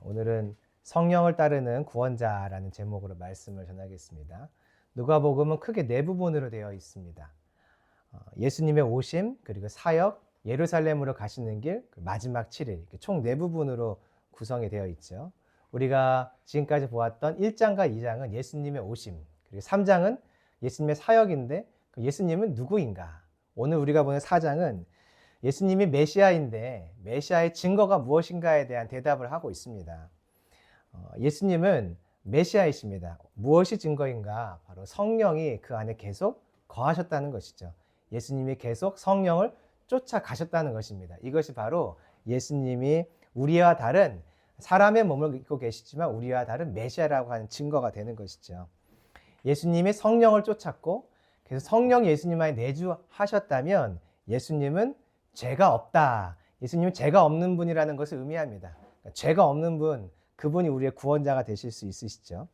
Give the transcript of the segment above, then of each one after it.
오늘은 성령을 따르는 구원자라는 제목으로 말씀을 전하겠습니다. 누가복음은 크게 네 부분으로 되어 있습니다. 예수님의 오심, 그리고 사역, 예루살렘으로 가시는 길, 마지막 7일, 총 네 부분으로 구성이 되어 있죠. 우리가 지금까지 보았던 1장과 2장은 예수님의 오심, 그리고 3장은 예수님의 사역인데 예수님은 누구인가? 오늘 우리가 보는 4장은 예수님이 메시아인데 메시아의 증거가 무엇인가에 대한 대답을 하고 있습니다. 예수님은 메시아이십니다. 무엇이 증거인가? 바로 성령이 그 안에 계속 거하셨다는 것이죠. 예수님이 계속 성령을 쫓아가셨다는 것입니다. 이것이 바로 예수님이 우리와 다른 사람의 몸을 입고 계시지만 우리와 다른 메시아라고 하는 증거가 되는 것이죠. 예수님이 성령을 쫓았고 그래서 성령 예수님 안에 내주하셨다면 예수님은 죄가 없다. 예수님은 죄가 없는 분이라는 것을 의미합니다. 그러니까 죄가 없는 분, 그분이 우리의 구원자가 되실 수 있으시죠.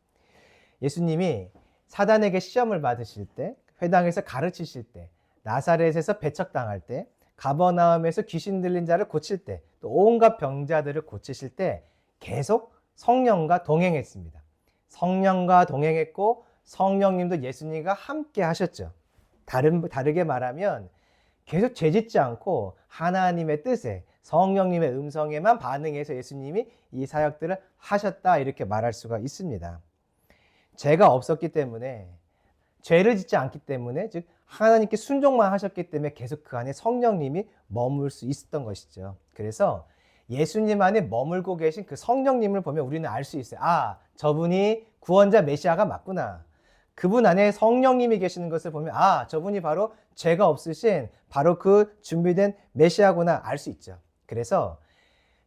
예수님이 사단에게 시험을 받으실 때, 회당에서 가르치실 때, 나사렛에서 배척당할 때, 가버나움에서 귀신 들린 자를 고칠 때, 또 온갖 병자들을 고치실 때 계속 성령과 동행했습니다. 성령과 동행했고 성령님도 예수님과 함께 하셨죠. 다르게 말하면 계속 죄짓지 않고 하나님의 뜻에 성령님의 음성에만 반응해서 예수님이 이 사역들을 하셨다 이렇게 말할 수가 있습니다. 죄가 없었기 때문에 죄를 짓지 않기 때문에 즉 하나님께 순종만 하셨기 때문에 계속 그 안에 성령님이 머물 수 있었던 것이죠. 그래서 예수님 안에 머물고 계신 그 성령님을 보면 우리는 알 수 있어요. 아, 저분이 구원자 메시아가 맞구나. 그분 안에 성령님이 계시는 것을 보면 아, 저분이 바로 죄가 없으신 바로 그 준비된 메시아구나 알 수 있죠. 그래서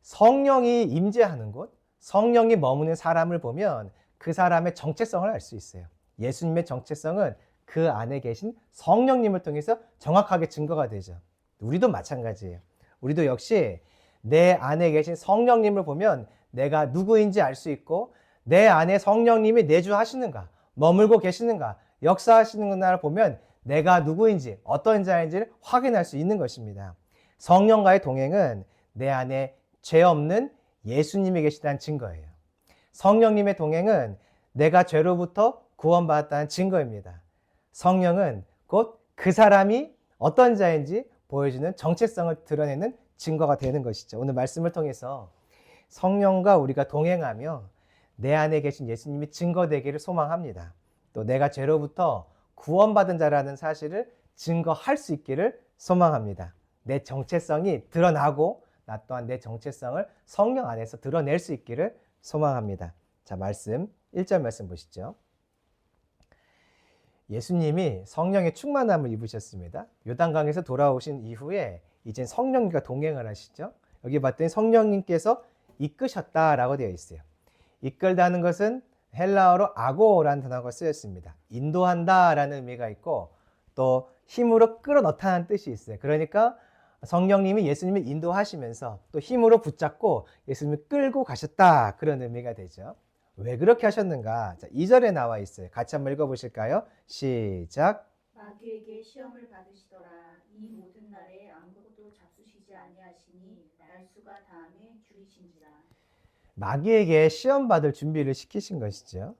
성령이 임재하는 곳, 성령이 머무는 사람을 보면 그 사람의 정체성을 알 수 있어요. 예수님의 정체성은 그 안에 계신 성령님을 통해서 정확하게 증거가 되죠. 우리도 마찬가지예요. 우리도 역시 내 안에 계신 성령님을 보면 내가 누구인지 알 수 있고 내 안에 성령님이 내주하시는가, 머물고 계시는가, 역사하시는가를 보면 내가 누구인지 어떤 자인지를 확인할 수 있는 것입니다. 성령과의 동행은 내 안에 죄 없는 예수님이 계시다는 증거예요. 성령님의 동행은 내가 죄로부터 구원받았다는 증거입니다. 성령은 곧 그 사람이 어떤 자인지 보여주는 정체성을 드러내는 증거가 되는 것이죠. 오늘 말씀을 통해서 성령과 우리가 동행하며 내 안에 계신 예수님이 증거되기를 소망합니다. 또 내가 죄로부터 구원받은 자라는 사실을 증거할 수 있기를 소망합니다. 내 정체성이 드러나고 나 또한 내 정체성을 성령 안에서 드러낼 수 있기를 소망합니다. 자, 말씀 1절 말씀 보시죠. 예수님이 성령의 충만함을 입으셨습니다. 요단강에서 돌아오신 이후에 이제 성령님과 동행을 하시죠. 여기 봤더니 성령님께서 이끄셨다라고 되어 있어요. 이끌다는 것은 헬라어로 아고라는 단어가 쓰였습니다. 인도한다라는 의미가 있고 또 힘으로 끌어넣다는 뜻이 있어요. 그러니까 성령님이 예수님을 인도하시면서 또 힘으로 붙잡고 예수님을 끌고 가셨다 그런 의미가 되죠. 왜 그렇게 하셨는가? 자, 2절에 나와 있어요. 같이 한번 읽어보실까요? 시작. 마귀에게 시험을 받으시더라. 이 모든 날에 아무것도 잡수시지 아니하시니 날수가 다함에 줄이신지라. 마귀에게 시험 받을 준비를 시키신 것이죠.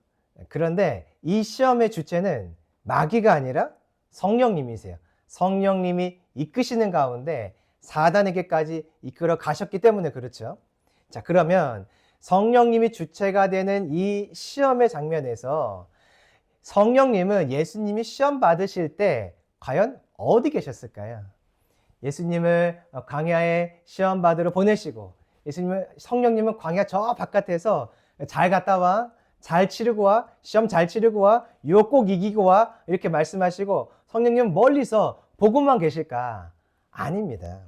그런데 이 시험의 주체는 마귀가 아니라 성령님이세요. 성령님이 이끄시는 가운데 사단에게까지 이끌어 가셨기 때문에 그렇죠. 자, 그러면 성령님이 주체가 되는 이 시험의 장면에서 성령님은 예수님이 시험 받으실 때 과연 어디 계셨을까요? 예수님을 광야에 시험 받으러 보내시고 성령님은 광야 저 바깥에서 잘 갔다 와, 잘 치르고 와, 시험 잘 치르고 와, 유혹 꼭 이기고 와 이렇게 말씀하시고 성령님은 멀리서 보고만 계실까? 아닙니다.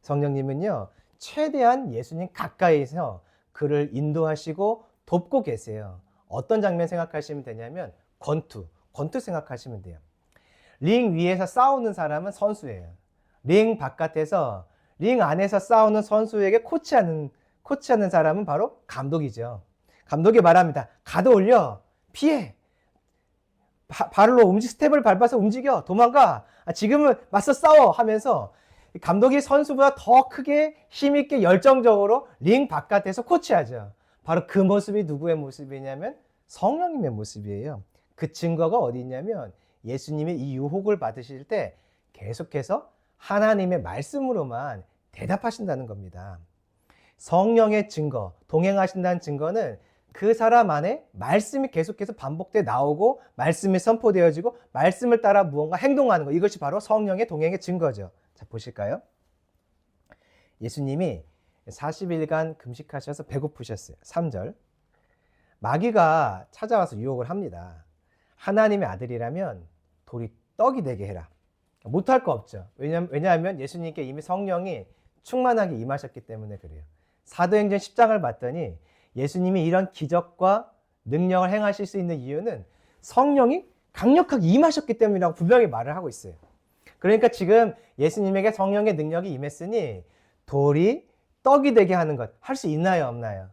성령님은요 최대한 예수님 가까이서 그를 인도하시고 돕고 계세요. 어떤 장면 생각하시면 되냐면 권투 생각하시면 돼요. 링 위에서 싸우는 사람은 선수예요. 링 바깥에서 링 안에서 싸우는 선수에게 코치하는 사람은 바로 감독이죠. 감독이 말합니다. 가드 올려, 피해, 발로 스텝을 밟아서 움직여, 도망가, 지금은 맞서 싸워 하면서 감독이 선수보다 더 크게 힘있게 열정적으로 링 바깥에서 코치하죠. 바로 그 모습이 누구의 모습이냐면 성령님의 모습이에요. 그 증거가 어디 있냐면 예수님의 이 유혹을 받으실 때 계속해서 하나님의 말씀으로만 대답하신다는 겁니다. 성령의 증거, 동행하신다는 증거는 그 사람 안에 말씀이 계속해서 반복돼 나오고 말씀이 선포되어지고 말씀을 따라 무언가 행동하는 것, 이것이 바로 성령의 동행의 증거죠. 자, 보실까요? 예수님이 40일간 금식하셔서 배고프셨어요. 3절. 마귀가 찾아와서 유혹을 합니다. 하나님의 아들이라면 돌이 떡이 되게 해라. 못할 거 없죠. 왜냐하면 예수님께 이미 성령이 충만하게 임하셨기 때문에 그래요. 사도행전 10장을 봤더니 예수님이 이런 기적과 능력을 행하실 수 있는 이유는 성령이 강력하게 임하셨기 때문이라고 분명히 말을 하고 있어요. 그러니까 지금 예수님에게 성령의 능력이 임했으니 돌이 떡이 되게 하는 것 할 수 있나요, 없나요?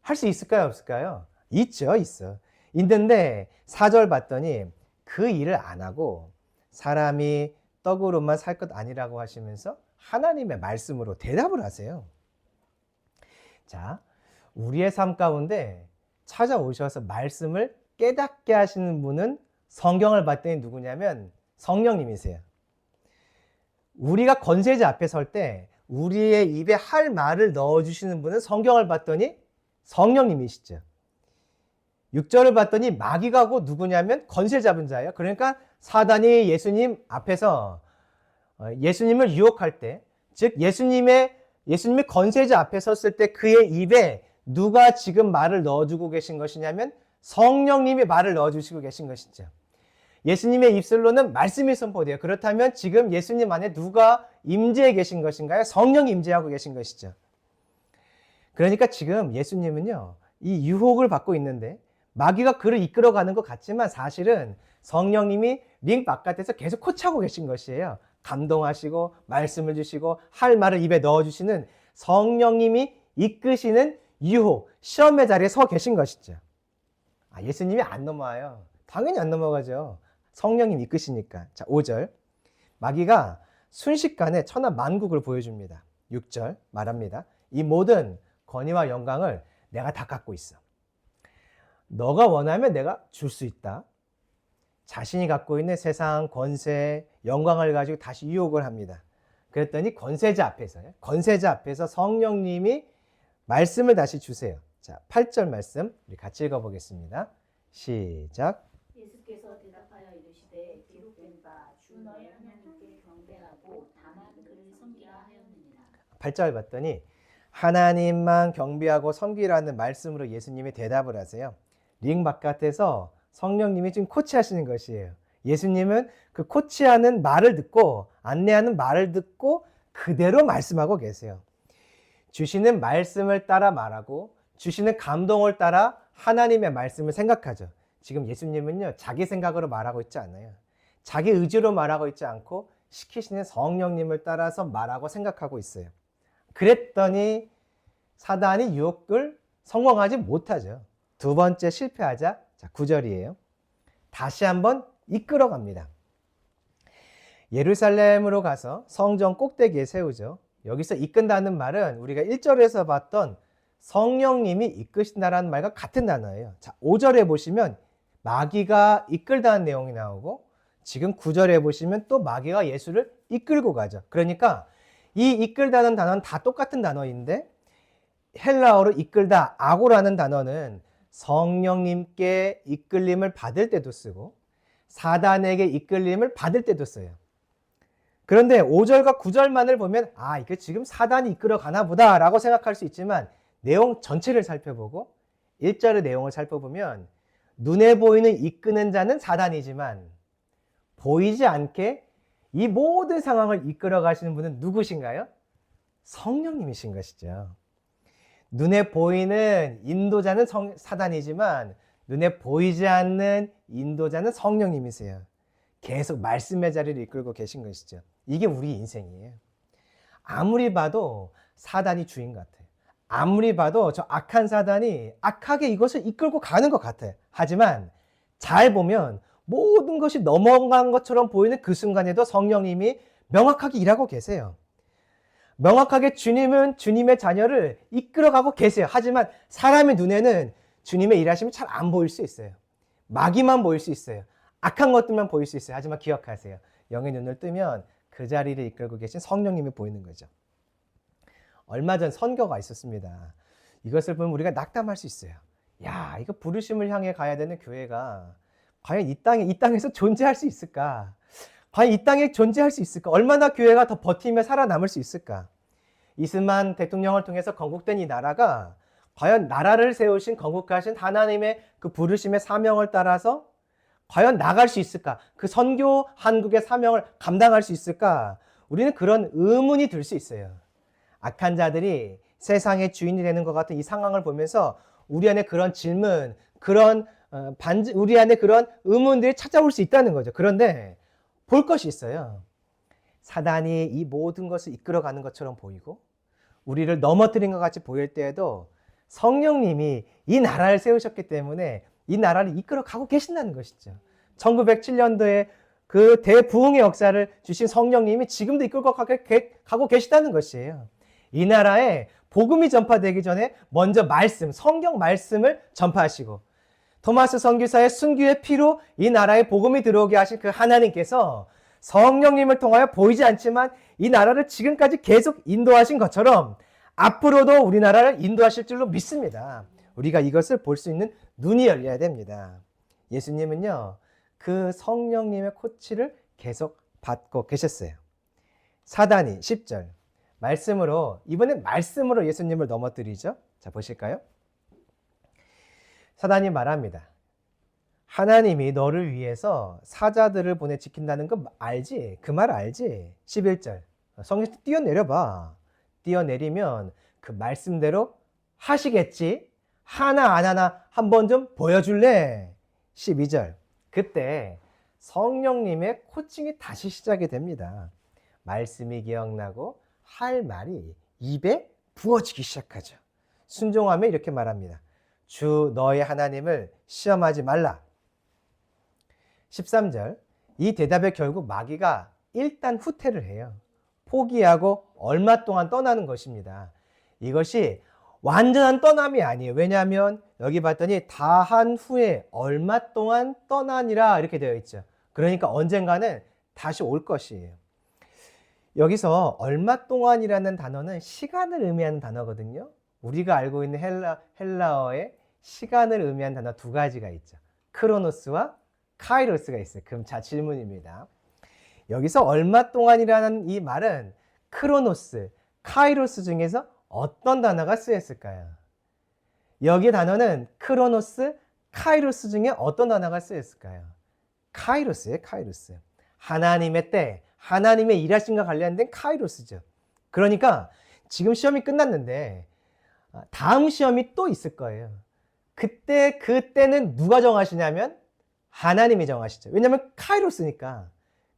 할 수 있을까요, 없을까요? 있죠, 있어. 있는데 4절 봤더니 그 일을 안 하고 사람이 떡으로만 살 것 아니라고 하시면서 하나님의 말씀으로 대답을 하세요. 자, 우리의 삶 가운데 찾아오셔서 말씀을 깨닫게 하시는 분은 성경을 봤더니 누구냐면 성령님이세요. 우리가 권세자 앞에 설 때 우리의 입에 할 말을 넣어주시는 분은 성경을 봤더니 성령님이시죠. 6절을 봤더니 마귀가 곧 누구냐면 권세 잡은 자예요. 그러니까 사단이 예수님 앞에서 예수님을 유혹할 때, 즉 예수님이 권세자 앞에 섰을 때 그의 입에 누가 지금 말을 넣어주고 계신 것이냐면 성령님이 말을 넣어주시고 계신 것이죠. 예수님의 입술로는 말씀이 선포돼요. 그렇다면 지금 예수님 안에 누가 임재해 계신 것인가요? 성령이 임재하고 계신 것이죠. 그러니까 지금 예수님은요, 이 유혹을 받고 있는데 마귀가 그를 이끌어가는 것 같지만 사실은 성령님이 링 바깥에서 계속 코치하고 계신 것이에요. 감동하시고 말씀을 주시고 할 말을 입에 넣어주시는 성령님이 이끄시는 유혹, 시험의 자리에 서 계신 것이죠. 예수님이 안 넘어와요. 당연히 안 넘어가죠. 성령님 이끄시니까. 자, 5절. 마귀가 순식간에 천하 만국을 보여줍니다. 6절 말합니다. 이 모든 권위와 영광을 내가 다 갖고 있어. 너가 원하면 내가 줄 수 있다. 자신이 갖고 있는 세상, 권세, 영광을 가지고 다시 유혹을 합니다. 그랬더니 권세자 앞에서 성령님이 말씀을 다시 주세요. 자, 8절 말씀 우리 같이 읽어보겠습니다. 시작. 예수께서 대답하여 이르시되 기록된 바 주 너의 하나님께 경배하고 다만 그를 섬기라 하였느니라. 8절 봤더니 하나님만 경배하고 섬기라는 말씀으로 예수님이 대답을 하세요. 링 바깥에서 성령님이 지금 코치하시는 것이에요. 예수님은 그 코치하는 말을 듣고 안내하는 말을 듣고 그대로 말씀하고 계세요. 주시는 말씀을 따라 말하고 주시는 감동을 따라 하나님의 말씀을 생각하죠. 지금 예수님은요, 자기 생각으로 말하고 있지 않아요. 자기 의지로 말하고 있지 않고 시키시는 성령님을 따라서 말하고 생각하고 있어요. 그랬더니 사단이 유혹을 성공하지 못하죠. 두 번째 실패하자. 자, 9절이에요. 다시 한번 이끌어갑니다. 예루살렘으로 가서 성전 꼭대기에 세우죠. 여기서 이끈다는 말은 우리가 1절에서 봤던 성령님이 이끄신다라는 말과 같은 단어예요. 자, 5절에 보시면 마귀가 이끌다는 내용이 나오고 지금 9절에 보시면 또 마귀가 예수를 이끌고 가죠. 그러니까 이 이끌다는 단어는 다 똑같은 단어인데 헬라어로 이끌다, 아고라는 단어는 성령님께 이끌림을 받을 때도 쓰고 사단에게 이끌림을 받을 때도 써요. 그런데 5절과 9절만을 보면 이게 지금 사단이 이끌어 가나 보다 라고 생각할 수 있지만 내용 전체를 살펴보고 1절의 내용을 살펴보면 눈에 보이는 이끄는 자는 사단이지만 보이지 않게 이 모든 상황을 이끌어 가시는 분은 누구신가요? 성령님이신 것이죠. 눈에 보이는 인도자는 사단이지만 눈에 보이지 않는 인도자는 성령님이세요. 계속 말씀의 자리를 이끌고 계신 것이죠. 이게 우리 인생이에요. 아무리 봐도 사단이 주인 같아요. 아무리 봐도 저 악한 사단이 악하게 이것을 이끌고 가는 것 같아요. 하지만 잘 보면 모든 것이 넘어간 것처럼 보이는 그 순간에도 성령님이 명확하게 일하고 계세요. 명확하게 주님은 주님의 자녀를 이끌어가고 계세요. 하지만 사람의 눈에는 주님의 일하심이 잘 안 보일 수 있어요. 마귀만 보일 수 있어요. 악한 것들만 보일 수 있어요. 하지만 기억하세요. 영의 눈을 뜨면 그 자리를 이끌고 계신 성령님이 보이는 거죠. 얼마 전 선교가 있었습니다. 이것을 보면 우리가 낙담할 수 있어요. 야, 이거 부르심을 향해 가야 되는 교회가 과연 이 땅에서 존재할 수 있을까? 과연 이 땅에 존재할 수 있을까? 얼마나 교회가 더 버티며 살아남을 수 있을까? 이스만 대통령을 통해서 건국된 이 나라가 과연 나라를 세우신 건국하신 하나님의 그 부르심의 사명을 따라서 과연 나갈 수 있을까? 그 선교 한국의 사명을 감당할 수 있을까? 우리는 그런 의문이 들 수 있어요. 악한 자들이 세상의 주인이 되는 것 같은 이 상황을 보면서 우리 안에 그런 질문, 우리 안에 그런 의문들이 찾아올 수 있다는 거죠. 그런데 볼 것이 있어요. 사단이 이 모든 것을 이끌어가는 것처럼 보이고 우리를 넘어뜨린 것 같이 보일 때에도 성령님이 이 나라를 세우셨기 때문에 이 나라를 이끌어가고 계신다는 것이죠. 1907년도에 그 대부흥의 역사를 주신 성령님이 지금도 이끌고 가고 계시다는 것이에요. 이 나라에 복음이 전파되기 전에 먼저 성경 말씀을 전파하시고 토마스 선교사의 순교의 피로 이 나라에 복음이 들어오게 하신 그 하나님께서 성령님을 통하여 보이지 않지만 이 나라를 지금까지 계속 인도하신 것처럼 앞으로도 우리나라를 인도하실 줄로 믿습니다. 우리가 이것을 볼 수 있는 눈이 열려야 됩니다. 예수님은요, 그 성령님의 코치를 계속 받고 계셨어요. 사단이 10절 이번엔 말씀으로 예수님을 넘어뜨리죠. 자, 보실까요? 사단이 말합니다. 하나님이 너를 위해서 사자들을 보내 지킨다는 거 알지? 그 말 알지? 11절 성경에서 뛰어내려봐. 뛰어내리면 그 말씀대로 하시겠지? 하나 안 하나 한번 좀 보여줄래? 12절 그때 성령님의 코칭이 다시 시작이 됩니다. 말씀이 기억나고 할 말이 입에 부어지기 시작하죠. 순종하며 이렇게 말합니다. 주 너의 하나님을 시험하지 말라. 13절 이 대답에 결국 마귀가 일단 후퇴를 해요. 포기하고 얼마 동안 떠나는 것입니다. 이것이 완전한 떠남이 아니에요. 왜냐하면 여기 봤더니 다한 후에 얼마 동안 떠나니라 이렇게 되어 있죠. 그러니까 언젠가는 다시 올 것이에요. 여기서 얼마 동안이라는 단어는 시간을 의미하는 단어거든요. 우리가 알고 있는 헬라어에 시간을 의미하는 단어 두 가지가 있죠. 크로노스와 카이로스가 있어요. 그럼 자 질문입니다. 여기서 얼마 동안이라는 이 말은 크로노스, 카이로스 중에서 어떤 단어가 쓰였을까요? 여기 단어는 크로노스, 카이로스 중에 어떤 단어가 쓰였을까요? 카이로스예요, 카이로스. 하나님의 때, 하나님의 일하심과 관련된 카이로스죠. 그러니까 지금 시험이 끝났는데 다음 시험이 또 있을 거예요. 그때는 누가 정하시냐면 하나님이 정하시죠. 왜냐하면 카이로스니까.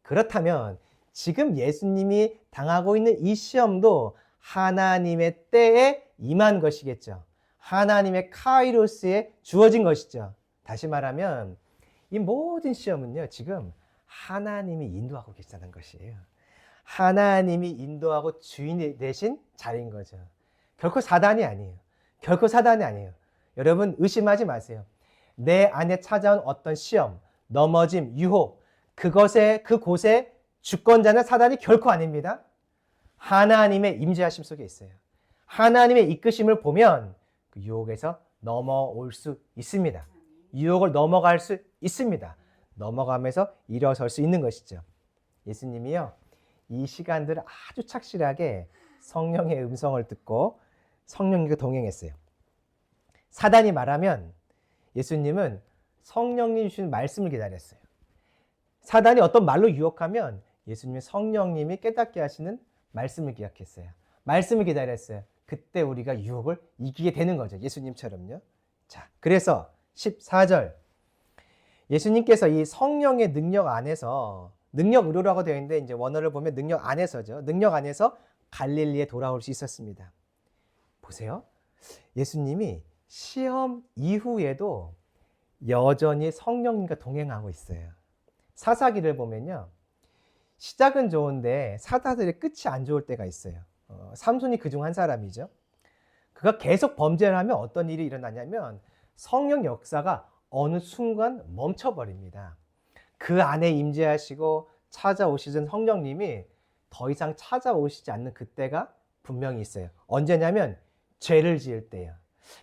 그렇다면 지금 예수님이 당하고 있는 이 시험도 하나님의 때에 임한 것이겠죠. 하나님의 카이로스에 주어진 것이죠. 다시 말하면 이 모든 시험은요, 지금 하나님이 인도하고 계시다는 것이에요. 하나님이 인도하고 주인이 되신 자리인 거죠. 결코 사단이 아니에요. 결코 사단이 아니에요. 여러분 의심하지 마세요. 내 안에 찾아온 어떤 시험, 넘어짐, 유혹, 그곳의 주권자는 사단이 결코 아닙니다. 하나님의 임재하심 속에 있어요. 하나님의 이끄심을 보면 그 유혹에서 넘어올 수 있습니다. 유혹을 넘어갈 수 있습니다. 넘어가면서 일어설 수 있는 것이죠. 예수님이요, 이 시간들을 아주 착실하게 성령의 음성을 듣고 성령님과 동행했어요. 사단이 말하면 예수님은 성령님 주신 말씀을 기다렸어요. 사단이 어떤 말로 유혹하면 예수님이 성령님이 깨닫게 하시는 말씀을 기억했어요. 말씀을 기다렸어요. 그때 우리가 유혹을 이기게 되는 거죠. 예수님처럼요. 자, 그래서 14절 예수님께서 이 성령의 능력 안에서 능력 의료라고 되어 있는데 이제 원어를 보면 능력 안에서죠. 능력 안에서 갈릴리에 돌아올 수 있었습니다. 보세요. 예수님이 시험 이후에도 여전히 성령님과 동행하고 있어요. 사사기를 보면요. 시작은 좋은데 사사들의 끝이 안 좋을 때가 있어요. 삼손이 그중 한 사람이죠. 그가 계속 범죄를 하면 어떤 일이 일어나냐면 성령 역사가 어느 순간 멈춰버립니다. 그 안에 임재하시고 찾아오시던 성령님이 더 이상 찾아오시지 않는 그때가 분명히 있어요. 언제냐면 죄를 지을 때예요.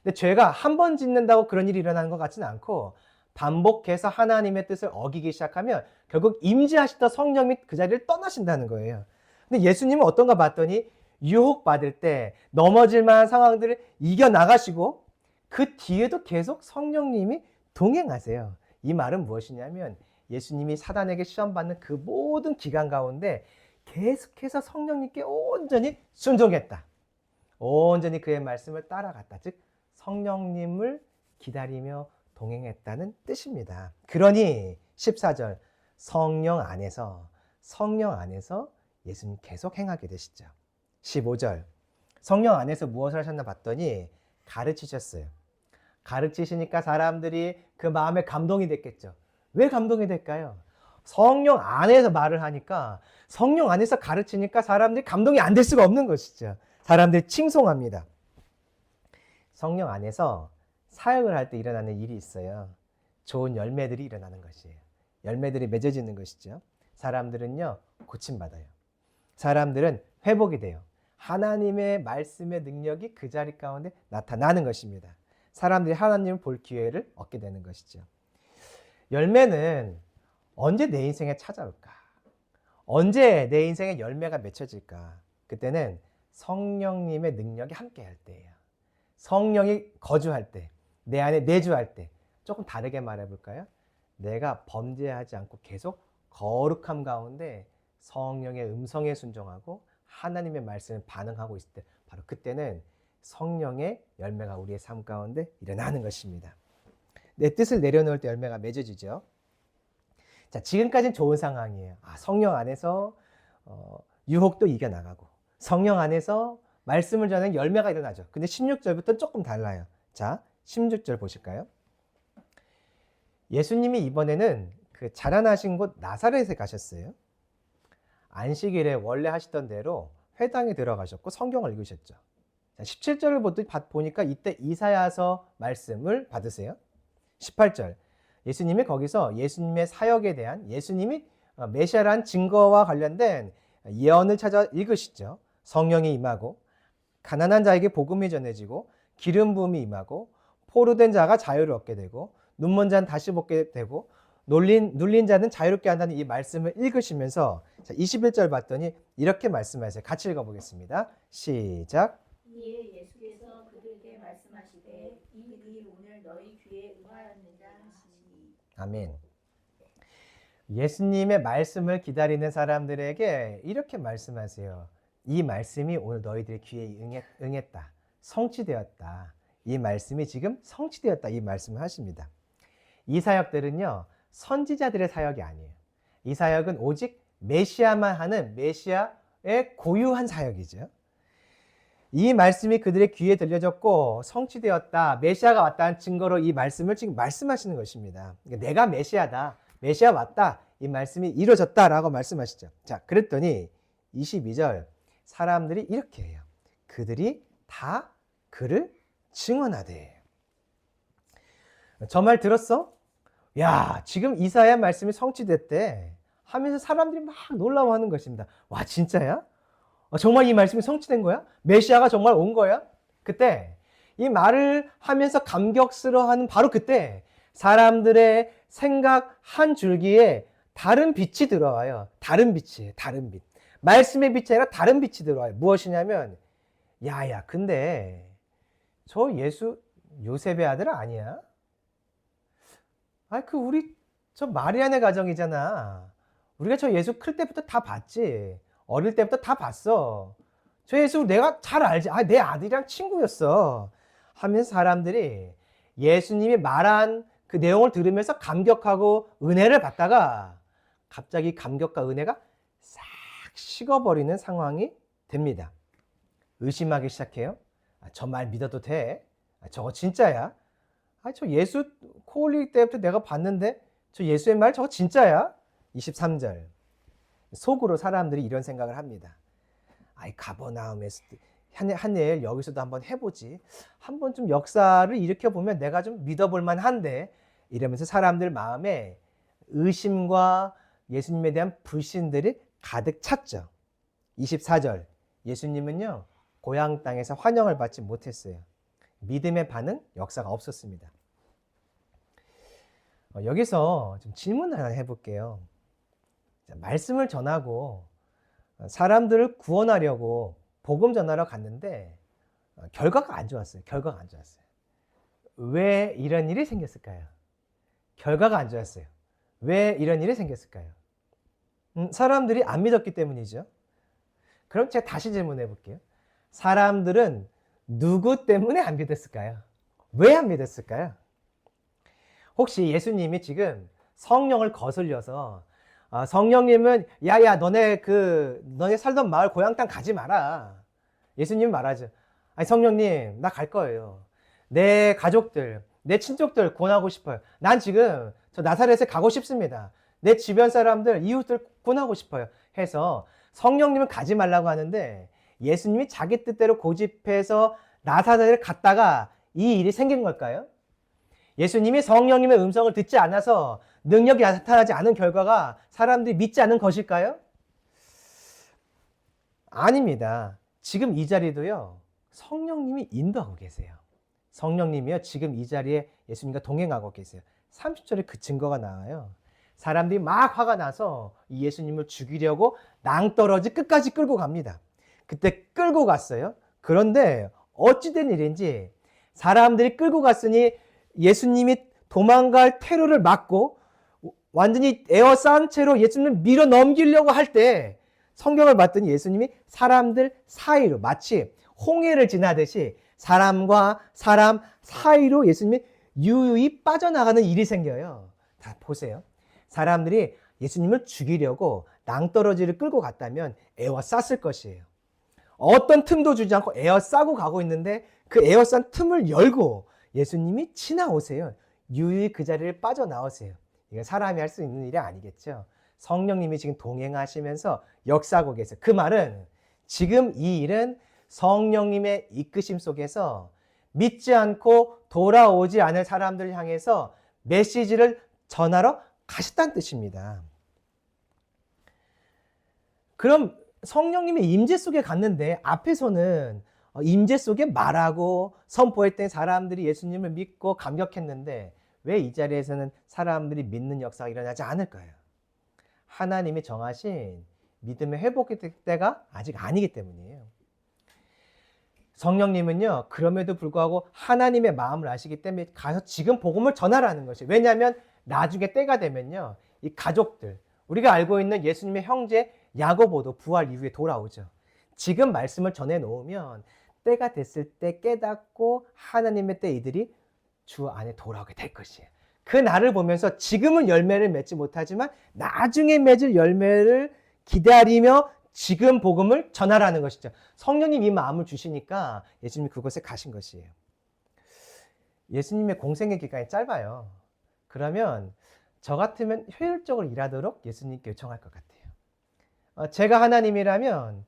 근데 죄가 한 번 짓는다고 그런 일이 일어나는 것 같지는 않고 반복해서 하나님의 뜻을 어기기 시작하면 결국 임재하시던 성령이 그 자리를 떠나신다는 거예요. 근데 예수님은 어떤가 봤더니 유혹받을 때 넘어질 만한 상황들을 이겨나가시고 그 뒤에도 계속 성령님이 동행하세요. 이 말은 무엇이냐면 예수님이 사단에게 시험받는 그 모든 기간 가운데 계속해서 성령님께 온전히 순종했다. 온전히 그의 말씀을 따라갔다. 즉 성령님을 기다리며 동행했다는 뜻입니다. 그러니 14절 성령 안에서 예수님 계속 행하게 되시죠. 15절 성령 안에서 무엇을 하셨나 봤더니 가르치셨어요. 가르치시니까 사람들이 그 마음에 감동이 됐겠죠. 왜 감동이 될까요? 성령 안에서 말을 하니까 성령 안에서 가르치니까 사람들이 감동이 안 될 수가 없는 것이죠. 사람들이 칭송합니다. 성령 안에서 사역을 할 때 일어나는 일이 있어요. 좋은 열매들이 일어나는 것이에요. 열매들이 맺어지는 것이죠. 사람들은요, 고침받아요. 사람들은 회복이 돼요. 하나님의 말씀의 능력이 그 자리 가운데 나타나는 것입니다. 사람들이 하나님을 볼 기회를 얻게 되는 것이죠. 열매는 언제 내 인생에 찾아올까? 언제 내 인생에 열매가 맺혀질까? 그때는 성령님의 능력이 함께 할 때예요. 성령이 거주할 때, 내 안에 내주할 때. 조금 다르게 말해볼까요? 내가 범죄하지 않고 계속 거룩함 가운데 성령의 음성에 순종하고 하나님의 말씀에 반응하고 있을 때 바로 그때는 성령의 열매가 우리의 삶 가운데 일어나는 것입니다. 내 뜻을 내려놓을 때 열매가 맺어지죠. 자, 지금까지는 좋은 상황이에요. 성령 안에서 유혹도 이겨나가고 성령 안에서 말씀을 전하는 열매가 일어나죠. 근데 16절부터는 조금 달라요. 자, 16절 보실까요? 예수님이 이번에는 그 자라나신 곳 나사렛에 가셨어요. 안식일에 원래 하시던 대로 회당에 들어가셨고 성경을 읽으셨죠. 자, 17절을 보니까 이때 이사야서 말씀을 받으세요. 18절 예수님이 거기서 예수님의 사역에 대한 예수님이 메시아라는 증거와 관련된 예언을 찾아 읽으시죠. 성령이 임하고 가난한 자에게 복음이 전해지고 기름 부음이 임하고 포로된 자가 자유를 얻게 되고 눈먼 자는 다시 보게 되고 눌린 자는 자유롭게 한다는 이 말씀을 읽으시면서 21절 봤더니 이렇게 말씀하세요. 같이 읽어보겠습니다. 시작. 이에 예수께서 그들에게 말씀하시되 이 일이 오늘 너희 귀에 응하였느냐 하시니. 아멘. 예수님의 말씀을 기다리는 사람들에게 이렇게 말씀하세요. 이 말씀이 오늘 너희들의 귀에 응했다. 성취되었다. 이 말씀이 지금 성취되었다. 이 말씀을 하십니다. 이 사역들은요, 선지자들의 사역이 아니에요. 이 사역은 오직 메시아만 하는 메시아의 고유한 사역이죠. 이 말씀이 그들의 귀에 들려졌고 성취되었다. 메시아가 왔다는 증거로 이 말씀을 지금 말씀하시는 것입니다. 그러니까 내가 메시아다. 메시아 왔다. 이 말씀이 이루어졌다라고 말씀하시죠. 자, 그랬더니 22절 사람들이 이렇게 해요. 그들이 다 그를 증언하되. 저 말 들었어? 야, 지금 이사야 말씀이 성취됐대 하면서 사람들이 막 놀라워하는 것입니다. 와, 진짜야? 정말 이 말씀이 성취된 거야? 메시아가 정말 온 거야? 그때 이 말을 하면서 감격스러워하는 바로 그때 사람들의 생각 한 줄기에 다른 빛이 들어와요. 다른 빛이에요. 다른 빛. 말씀의 빛이 아니라 다른 빛이 들어와요. 무엇이냐면 야야, 근데 저 예수 요셉의 아들 아니야? 우리 저 마리아네 가정이잖아. 우리가 저 예수 클 때부터 다 봤지. 어릴 때부터 다 봤어. 저 예수 내가 잘 알지. 내 아들이랑 친구였어. 하면서 사람들이 예수님이 말한 그 내용을 들으면서 감격하고 은혜를 받다가 갑자기 감격과 은혜가 싹 식어버리는 상황이 됩니다. 의심하기 시작해요. 저 말 믿어도 돼? 저거 진짜야? 저 예수 코 올릴 때부터 내가 봤는데 저 예수의 말 저거 진짜야? 23절 속으로 사람들이 이런 생각을 합니다. 아이 가버나움에서 한 일 여기서도 한번 해보지. 한번 좀 역사를 일으켜보면 내가 좀 믿어볼 만한데 이러면서 사람들 마음에 의심과 예수님에 대한 불신들이 가득 찼죠. 24절 예수님은요 고향 땅에서 환영을 받지 못했어요. 믿음의 반응, 역사가 없었습니다. 여기서 좀 질문을 하나 해볼게요. 말씀을 전하고 사람들을 구원하려고 복음 전하러 갔는데 결과가 안 좋았어요. 결과가 안 좋았어요. 왜 이런 일이 생겼을까요? 결과가 안 좋았어요. 왜 이런 일이 생겼을까요? 사람들이 안 믿었기 때문이죠. 그럼 제가 다시 질문해 볼게요. 사람들은 누구 때문에 안 믿었을까요? 왜 안 믿었을까요? 혹시 예수님이 지금 성령을 거슬려서 성령님은 야야 너네 살던 마을 고향 땅 가지 마라. 예수님 말하죠. 아니 성령님 나 갈 거예요. 내 가족들, 내 친족들 구원하고 싶어요. 난 지금 저 나사렛에 가고 싶습니다. 내 주변 사람들, 이웃들 구원하고 싶어요. 해서 성령님은 가지 말라고 하는데 예수님이 자기 뜻대로 고집해서 나사렛에 갔다가 이 일이 생긴 걸까요? 예수님이 성령님의 음성을 듣지 않아서 능력이 나타나지 않은 결과가 사람들이 믿지 않는 것일까요? 아닙니다. 지금 이 자리도요, 성령님이 인도하고 계세요. 성령님이요, 지금 이 자리에 예수님과 동행하고 계세요. 30절에 그 증거가 나와요. 사람들이 막 화가 나서 이 예수님을 죽이려고 낭떠러지 끝까지 끌고 갑니다. 그때 끌고 갔어요. 그런데 어찌된 일인지 사람들이 끌고 갔으니 예수님이 도망갈 테러를 막고 완전히 에워싼 채로 예수님을 밀어 넘기려고 할 때 성경을 봤더니 예수님이 사람들 사이로 마치 홍해를 지나듯이 사람과 사람 사이로 예수님이 유유히 빠져나가는 일이 생겨요. 다 보세요. 사람들이 예수님을 죽이려고 낭떠러지를 끌고 갔다면 에워쌌을 것이에요. 어떤 틈도 주지 않고 에워싸고 가고 있는데 그 에워싼 틈을 열고 예수님이 지나오세요. 유유히 그 자리를 빠져나오세요. 이건 사람이 할 수 있는 일이 아니겠죠. 성령님이 지금 동행하시면서 역사하고 계세요. 그 말은 지금 이 일은 성령님의 이끄심 속에서 믿지 않고 돌아오지 않을 사람들을 향해서 메시지를 전하러 가셨다는 뜻입니다. 그럼 성령님의 임재 속에 갔는데 앞에서는 임재 속에 말하고 선포했던 사람들이 예수님을 믿고 감격했는데 왜 이 자리에서는 사람들이 믿는 역사가 일어나지 않을까요? 하나님이 정하신 믿음의 회복의 때가 아직 아니기 때문이에요. 성령님은요, 그럼에도 불구하고 하나님의 마음을 아시기 때문에 가서 지금 복음을 전하라는 것이에요. 왜냐하면 나중에 때가 되면요, 이 가족들, 우리가 알고 있는 예수님의 형제 야고보도 부활 이후에 돌아오죠. 지금 말씀을 전해 놓으면 때가 됐을 때 깨닫고 하나님의 때 이들이 주 안에 돌아오게 될 것이에요. 그 날을 보면서 지금은 열매를 맺지 못하지만 나중에 맺을 열매를 기다리며 지금 복음을 전하라는 것이죠. 성령님 이 마음을 주시니까 예수님이 그곳에 가신 것이에요. 예수님의 공생의 기간이 짧아요. 그러면 저 같으면 효율적으로 일하도록 예수님께 요청할 것 같아요. 제가 하나님이라면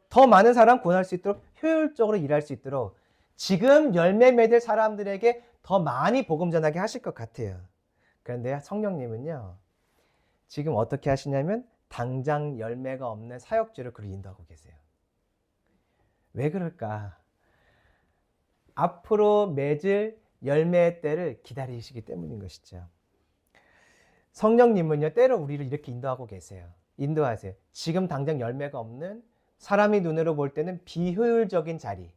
더 많은 사람 구원할 수 있도록 효율적으로 일할 수 있도록 지금 열매 맺을 사람들에게 더 많이 복음 전하게 하실 것 같아요. 그런데 성령님은요, 지금 어떻게 하시냐면 당장 열매가 없는 사역지를 그를 인도하고 계세요. 왜 그럴까? 앞으로 맺을 열매의 때를 기다리시기 때문인 것이죠. 성령님은요, 때로 우리를 이렇게 인도하고 계세요. 인도하세요. 지금 당장 열매가 없는 사람이 눈으로 볼 때는 비효율적인 자리,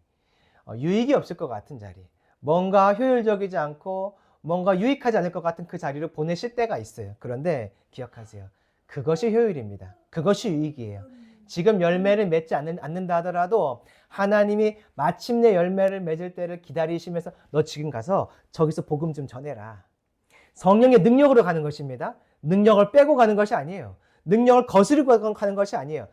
유익이 없을 것 같은 자리, 뭔가 효율적이지 않고 뭔가 유익하지 않을 것 같은 그 자리를 보내실 때가 있어요. 그런데 기억하세요. 그것이 효율입니다. 그것이 유익이에요. 지금 열매를 맺지 않는다 하더라도 하나님이 마침내 열매를 맺을 때를 기다리시면서 너 지금 가서 저기서 복음 좀 전해라. 성령의 능력으로 가는 것입니다. 능력을 빼고 가는 것이 아니에요. 능력을 거스르고 가는 것이 아니에요.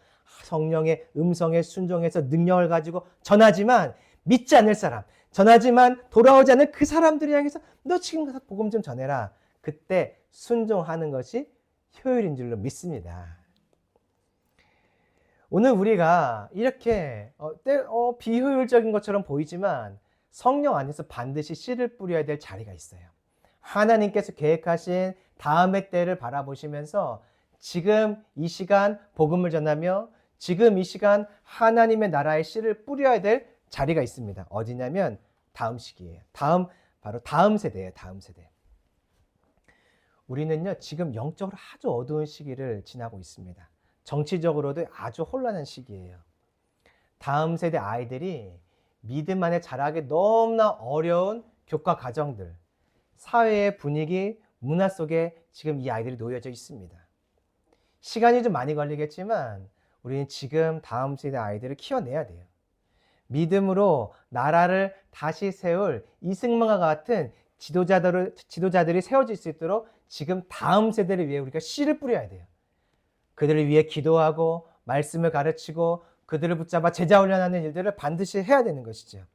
성령의 음성에 순종해서 능력을 가지고 전하지만 믿지 않을 사람, 전하지만 돌아오지 않을 그 사람들을 향해서 너 지금 가서 복음 좀 전해라. 그때 순종하는 것이 효율인 줄로 믿습니다. 오늘 우리가 이렇게 비효율적인 것처럼 보이지만 성령 안에서 반드시 씨를 뿌려야 될 자리가 있어요. 하나님께서 계획하신 다음의 때를 바라보시면서 지금 이 시간 복음을 전하며 지금 이 시간 하나님의 나라의 씨를 뿌려야 될 자리가 있습니다. 어디냐면 다음 시기예요. 바로 다음 세대예요. 다음 세대. 우리는요, 지금 영적으로 아주 어두운 시기를 지나고 있습니다. 정치적으로도 아주 혼란한 시기예요. 다음 세대 아이들이 믿음 안에 자라기 너무나 어려운 교과 과정들, 사회의 분위기, 문화 속에 지금 이 아이들이 놓여져 있습니다. 시간이 좀 많이 걸리겠지만 우리는 지금 다음 세대 아이들을 키워내야 돼요. 믿음으로 나라를 다시 세울 이승만과 같은 지도자들이 세워질 수 있도록 지금 다음 세대를 위해 우리가 씨를 뿌려야 돼요. 그들을 위해 기도하고 말씀을 가르치고 그들을 붙잡아 제자 훈련하는 일들을 반드시 해야 되는 것이죠.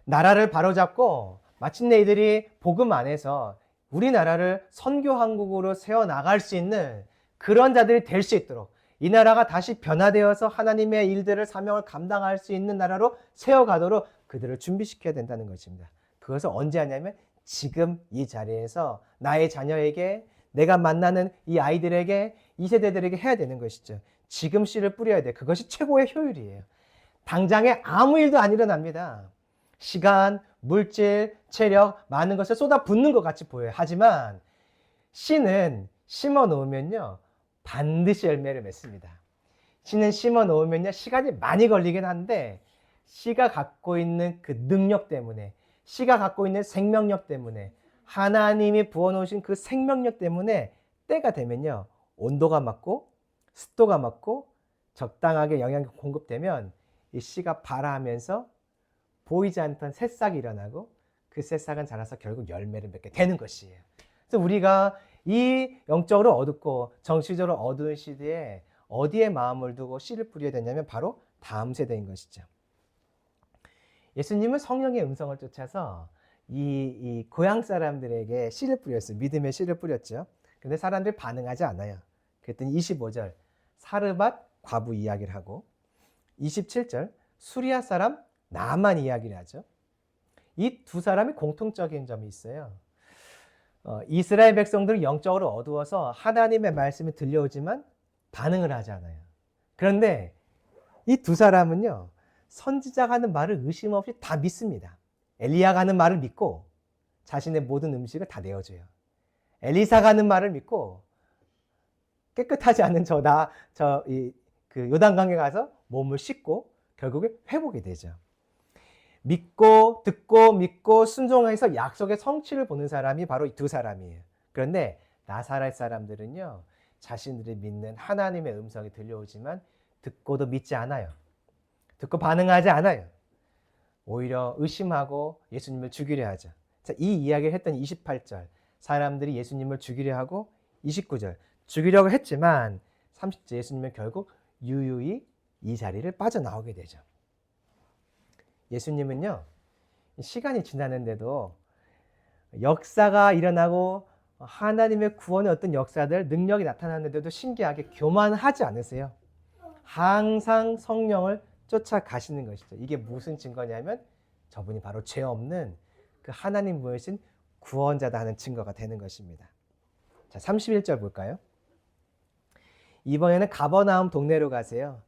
나라를 바로잡고 마침내 이들이 복음 안에서 우리나라를 선교 한국으로 세워나갈 수 있는 그런 자들이 될 수 있도록 이 나라가 다시 변화되어서 하나님의 일들을 사명을 감당할 수 있는 나라로 세워가도록 그들을 준비시켜야 된다는 것입니다. 그것을 언제 하냐면 지금 이 자리에서 나의 자녀에게 내가 만나는 이 아이들에게 이 세대들에게 해야 되는 것이죠. 지금 씨를 뿌려야 돼. 그것이 최고의 효율이에요. 당장에 아무 일도 안 일어납니다. 시간, 물질, 체력 많은 것을 쏟아붓는 것 같이 보여요. 하지만 씨는 심어 놓으면요 반드시 열매를 맺습니다. 씨는 심어 놓으면요 시간이 많이 걸리긴 한데 씨가 갖고 있는 그 능력 때문에 씨가 갖고 있는 생명력 때문에 하나님이 부어놓으신 그 생명력 때문에 때가 되면요 온도가 맞고 습도가 맞고 적당하게 영양이 공급되면 이 씨가 발아하면서 보이지 않던 새싹이 일어나고 그 새싹은 자라서 결국 열매를 맺게 되는 것이에요. 그래서 우리가 이 영적으로 어둡고 정치적으로 어두운 시대에 어디에 마음을 두고 씨를 뿌려야 되냐면 바로 다음 세대인 것이죠. 예수님은 성령의 음성을 쫓아서 이 고향 사람들에게 씨를 뿌렸어요. 믿음의 씨를 뿌렸죠. 근데 사람들이 반응하지 않아요. 그랬더니 25절 사르밧 과부 이야기를 하고 27절 수리아 사람 나만 이야기를 하죠. 이 두 사람이 공통적인 점이 있어요. 이스라엘 백성들은 영적으로 어두워서 하나님의 말씀이 들려오지만 반응을 하지 않아요. 그런데 이 두 사람은요 선지자가 하는 말을 의심 없이 다 믿습니다. 엘리야가 하는 말을 믿고 자신의 모든 음식을 다 내어줘요. 엘리사가 하는 말을 믿고 깨끗하지 않은 그 요단강에 가서 몸을 씻고 결국에 회복이 되죠. 믿고 듣고 믿고 순종해서 약속의 성취를 보는 사람이 바로 이 두 사람이에요. 그런데 나사렛 사람들은요 자신들이 믿는 하나님의 음성이 들려오지만 듣고도 믿지 않아요. 듣고 반응하지 않아요. 오히려 의심하고 예수님을 죽이려 하죠. 자, 이 이야기를 했던 28절 사람들이 예수님을 죽이려 하고 29절 죽이려고 했지만 30절 예수님은 결국 유유히 이 자리를 빠져나오게 되죠. 예수님은요 시간이 지나는데도 역사가 일어나고 하나님의 구원의 어떤 역사들 능력이 나타나는데도 신기하게 교만하지 않으세요. 항상 성령을 쫓아가시는 것이죠. 이게 무슨 증거냐면 저분이 바로 죄 없는 그 하나님 보이신 구원자다 하는 증거가 되는 것입니다. 자, 31절 볼까요? 이번에는 가버나움 동네로 가세요.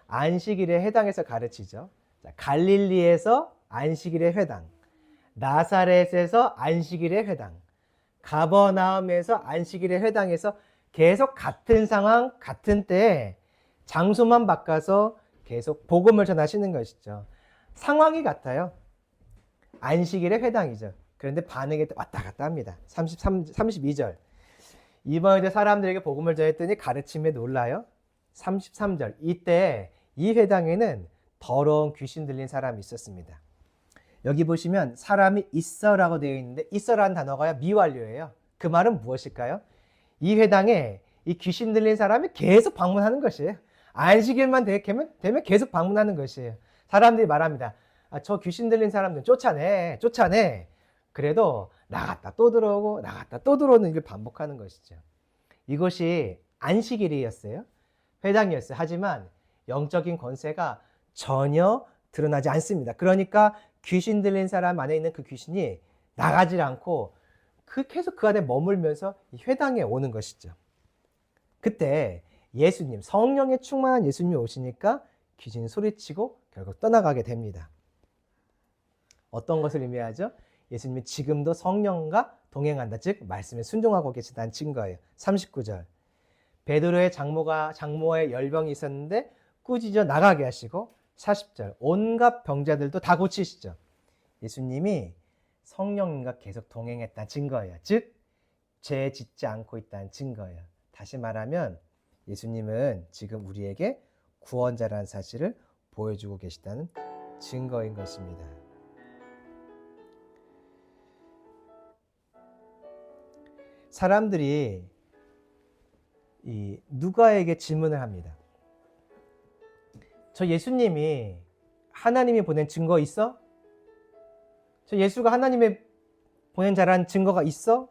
안식일에 회당에서 가르치죠. 자, 갈릴리에서 안식일의 회당, 나사렛에서 안식일의 회당, 가버나움에서 안식일의 회당에서 계속 같은 상황, 같은 때에 장소만 바꿔서 계속 복음을 전하시는 것이죠. 상황이 같아요. 안식일의 회당이죠. 그런데 반응이 왔다 갔다 합니다. 32절. 이번에 사람들에게 복음을 전했더니 가르침에 놀라요. 33절. 이때 이 회당에는 더러운 귀신 들린 사람이 있었습니다. 여기 보시면 사람이 있어라고 되어 있는데 있어라는 단어가 미완료예요. 그 말은 무엇일까요? 이 회당에 이 귀신 들린 사람이 계속 방문하는 것이에요. 안식일만 되면 계속 방문하는 것이에요. 사람들이 말합니다. 저 귀신 들린 사람들 쫓아내. 그래도 나갔다 또 들어오고 나갔다 또 들어오는 일을 반복하는 것이죠. 이것이 안식일이었어요. 회당이었어요. 하지만 영적인 권세가 전혀 드러나지 않습니다. 그러니까 귀신 들린 사람 안에 있는 그 귀신이 나가질 않고 계속 그 안에 머물면서 회당에 오는 것이죠. 그때 예수님, 성령에 충만한 예수님이 오시니까 귀신이 소리치고 결국 떠나가게 됩니다. 어떤 것을 의미하죠? 예수님이 지금도 성령과 동행한다. 즉 말씀에 순종하고 계시다는 증거예요. 39절. 베드로의 장모의 열병이 있었는데 꾸짖어 나가게 하시고 40절. 온갖 병자들도 다 고치시죠. 예수님이 성령님과 계속 동행했다는 증거예요. 즉 죄 짓지 않고 있다는 증거예요. 다시 말하면 예수님은 지금 우리에게 구원자라는 사실을 보여주고 계시다는 증거인 것입니다. 사람들이 누가에게 질문을 합니다. 저 예수님이 하나님이 보낸 증거 있어? 저 예수가 하나님의 보낸 자라는 증거가 있어?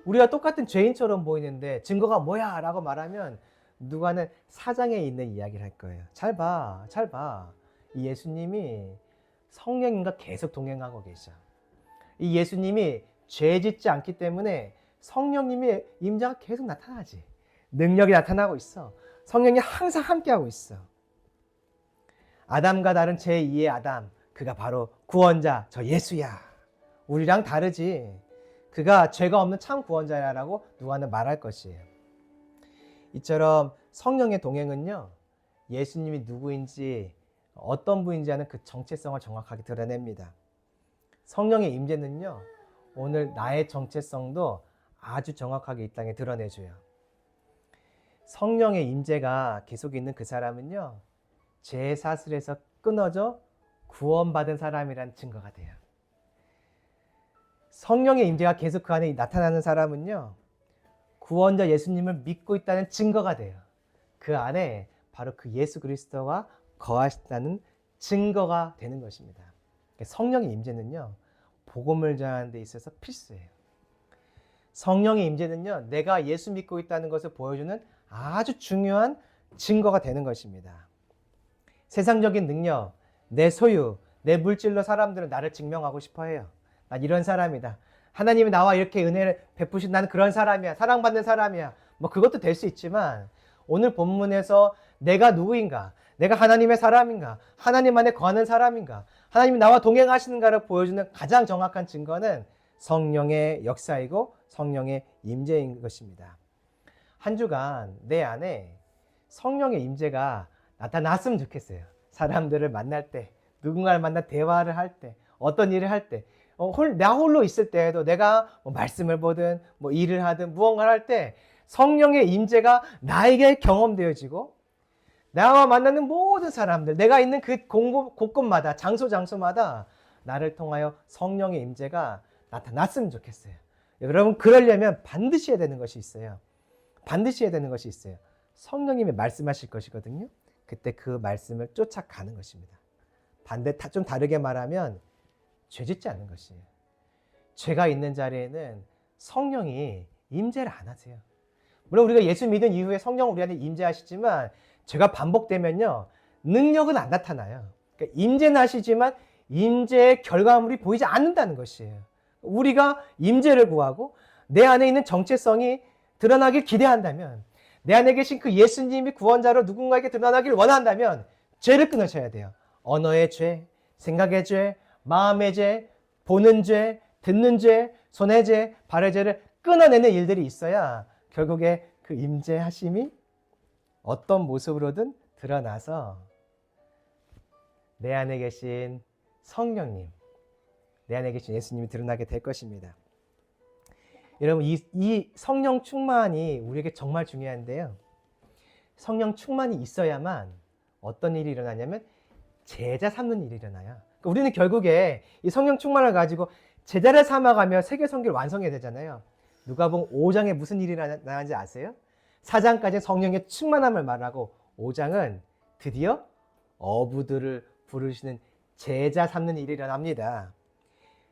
우리가 똑같은 죄인처럼 보이는데 증거가 뭐야? 라고 말하면 누가는 사장에 있는 이야기를 할 거예요. 잘 봐, 잘 봐. 이 예수님이 성령님과 계속 동행하고 계셔. 이 예수님이 죄 짓지 않기 때문에 성령님의 임재가 계속 나타나지. 능력이 나타나고 있어. 성령이 항상 함께하고 있어. 아담과 다른 제2의 아담, 그가 바로 구원자, 저 예수야. 우리랑 다르지. 그가 죄가 없는 참 구원자라고 누가는 말할 것이에요. 이처럼 성령의 동행은요, 예수님이 누구인지 어떤 분인지 하는 그 정체성을 정확하게 드러냅니다. 성령의 임재는요, 오늘 나의 정체성도 아주 정확하게 이 땅에 드러내줘요. 성령의 임재가 계속 있는 그 사람은요, 죄 사슬에서 끊어져 구원받은 사람이란 증거가 돼요. 성령의 임재가 계속 그 안에 나타나는 사람은요, 구원자 예수님을 믿고 있다는 증거가 돼요. 그 안에 바로 그 예수 그리스도가 거하신다는 증거가 되는 것입니다. 성령의 임재는요, 복음을 전하는 데 있어서 필수예요. 성령의 임재는요, 내가 예수 믿고 있다는 것을 보여주는 아주 중요한 증거가 되는 것입니다. 세상적인 능력, 내 소유, 내 물질로 사람들은 나를 증명하고 싶어 해요. 난 이런 사람이다. 하나님이 나와 이렇게 은혜를 베푸신 나는 그런 사람이야. 사랑받는 사람이야. 뭐 그것도 될 수 있지만 오늘 본문에서 내가 누구인가? 내가 하나님의 사람인가? 하나님 안에 거하는 사람인가? 하나님이 나와 동행하시는가를 보여주는 가장 정확한 증거는 성령의 역사이고 성령의 임재인 것입니다. 한 주간 내 안에 성령의 임재가 나타났으면 좋겠어요. 사람들을 만날 때, 누군가를 만나 대화를 할 때, 어떤 일을 할 때, 나 홀로 있을 때에도 내가 말씀을 보든 일을 하든 무언가를 할 때 성령의 임재가 나에게 경험되어지고 나와 만나는 모든 사람들, 내가 있는 그 곳곳마다 장소마다 나를 통하여 성령의 임재가 나타났으면 좋겠어요. 여러분, 그러려면 반드시 해야 되는 것이 있어요. 반드시 해야 되는 것이 있어요. 성령님이 말씀하실 것이거든요. 그때 그 말씀을 쫓아가는 것입니다. 좀 다르게 말하면 죄짓지 않는 것이에요. 죄가 있는 자리에는 성령이 임재를 안 하세요. 물론 우리가 예수 믿은 이후에 성령 우리 안에 임재하시지만 죄가 반복되면요, 능력은 안 나타나요. 그러니까 임재는 하시지만 임재의 결과물이 보이지 않는다는 것이에요. 우리가 임재를 구하고 내 안에 있는 정체성이 드러나길 기대한다면, 내 안에 계신 그 예수님이 구원자로 누군가에게 드러나길 원한다면 죄를 끊으셔야 돼요. 언어의 죄, 생각의 죄, 마음의 죄, 보는 죄, 듣는 죄, 손의 죄, 발의 죄를 끊어내는 일들이 있어야 결국에 그 임재하심이 어떤 모습으로든 드러나서 내 안에 계신 성령님, 내 안에 계신 예수님이 드러나게 될 것입니다. 여러분, 이 성령 충만이 우리에게 정말 중요한데요. 성령 충만이 있어야만 어떤 일이 일어나냐면 제자 삼는 일이 일어나요. 그러니까 우리는 결국에 이 성령 충만을 가지고 제자를 삼아가며 세계 선교를 완성해야 되잖아요. 누가복음 5장에 무슨 일이 일어나는지 아세요? 4장까지 성령의 충만함을 말하고 5장은 드디어 어부들을 부르시는 제자 삼는 일이 일어납니다.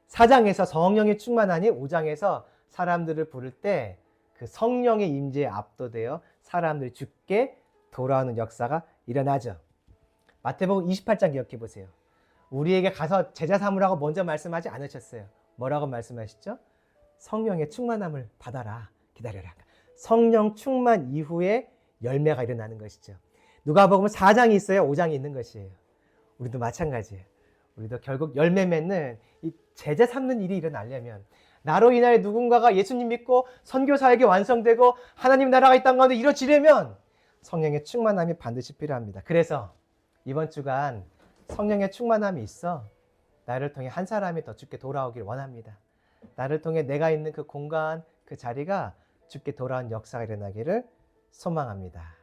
4장에서 성령이 충만하니 5장에서 사람들을 부를 때 그 성령의 임재에 압도되어 사람들이 주께 돌아오는 역사가 일어나죠. 마태복음 28장 기억해 보세요. 우리에게 가서 제자 삼으라고 먼저 말씀하지 않으셨어요. 뭐라고 말씀하시죠? 성령의 충만함을 받아라. 기다려라. 성령 충만 이후에 열매가 일어나는 것이죠. 누가복음 4장이 있어요? 5장이 있는 것이에요. 우리도 마찬가지예요. 우리도 결국 열매 맺는 이 제자 삼는 일이 일어나려면 나로 인하여 누군가가 예수님 믿고 선교 사역이 완성되고 하나님 나라가 이 땅 가운데 이루어지려면 성령의 충만함이 반드시 필요합니다. 그래서 이번 주간 성령의 충만함이 있어 나를 통해 한 사람이 더 주께 돌아오길 원합니다. 나를 통해 내가 있는 그 공간, 그 자리가 주께 돌아온 역사가 일어나기를 소망합니다.